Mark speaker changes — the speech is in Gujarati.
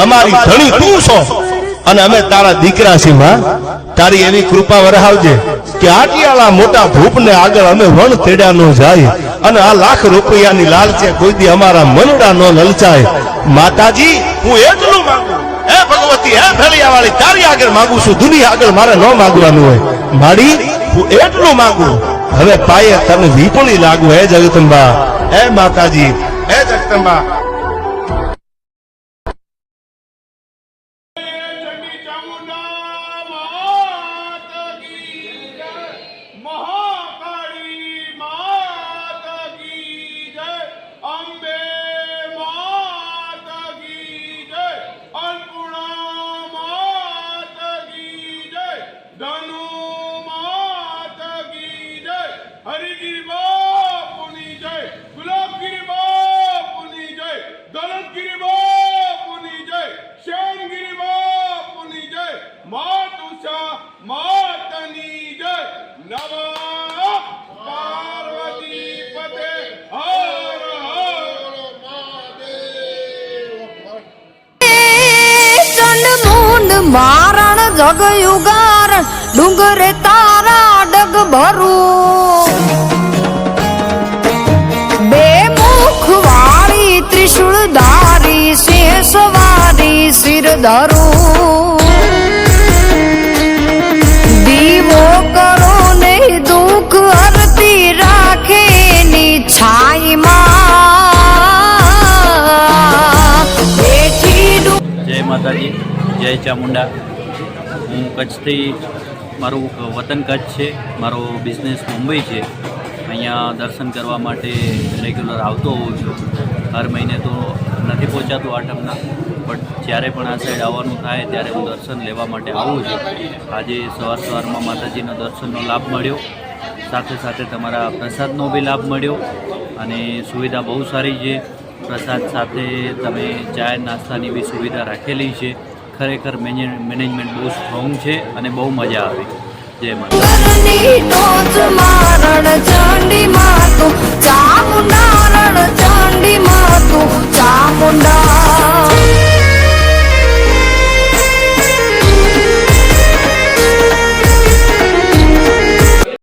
Speaker 1: અમારી ધણી તું છો અને અમે તારા દીકરા છીએ માં તારી એવી કૃપા વરહાવજે કે આટિયાળા મોટા ભૂપને આગળ અમે વણ તેડ્યા ન જાય અને આ લાખ રૂપિયાની લાલચે કોઈ દી અમારા મનડા ન લલચાય માતાજી હું એટલું માંગુ હે ભગવતી હે ફેલિયાવાળી તારી આગળ માંગુ છું દુનિયા આગળ મારે ન માંગવાનું હોય માડી હું એટલું માંગુ હવે પાયે તને વિપુલી લાગુ હે જગદંબા હે માતાજી હે જગદંબા
Speaker 2: મારણ જગ યુગાર ડુંગરે તારા ડગ ભરું બે મુખ વાળી ત્રિશુળ ધારી સિંહ સવારી સિર ધરું દીવો કરો ને દુઃખ હરતી રાખે ની છાઈમાં
Speaker 3: જય માતાજી જય ચામુંડા હું કચ્છથી મારું વતન કચ્છ છે મારો બિઝનેસ મુંબઈ છે અહીંયા દર્શન કરવા માટે રેગ્યુલર આવતો હોઉં છું હર મહિને તો નથી પહોંચાતું આઠમના બટ જ્યારે પણ આ સાઈડ આવવાનું થાય ત્યારે હું દર્શન લેવા માટે આવું છું આજે સવારમાં માતાજીના દર્શનનો લાભ મળ્યો સાથે સાથે તમારા પ્રસાદનો બી લાભ મળ્યો અને સુવિધા બહુ સારી છે પ્રસાદ સાથે તમે ચા નાસ્તાની બી સુવિધા રાખેલી છે ખરેખર મેનેજમેન્ટ બહુ સ્ટ્રોંગ છે અને બહુ મજા આવી જય માતા